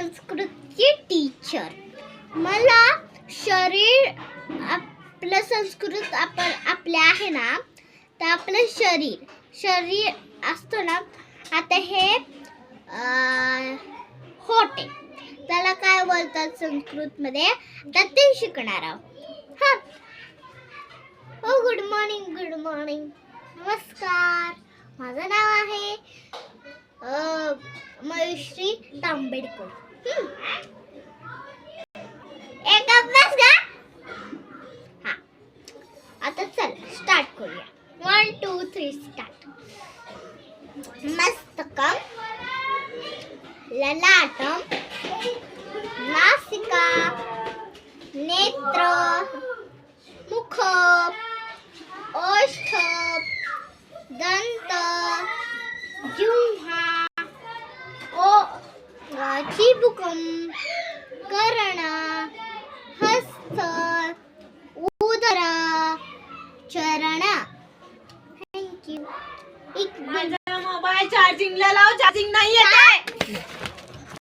संस्कृतची टीचर. मला शरीर आपलं संस्कृत आपले आहे ना, तर आपलं शरीर असतो ना. आता हे होते, त्याला काय बोलतात संस्कृतमध्ये, तर ते शिकणार आहोत. हा, हो, गुड मॉर्निंग. नमस्कार. माझं नाव आहे मयुश्री तांबेडकर. एक अभ्यास का? हा, आता चल स्टार्ट करूया. 1 2 3 स्टार्ट. मस्तकम, ललाटम, नासिका, नेत्र, मुख, ओष्ठ, दंत, जिह्वा, चिबुकम, कर्ण, हस्त, उदर, चरण. Thank you. माझा मोबाईल चार्जिंगला लाव, चार्जिंग नाही येत आहे.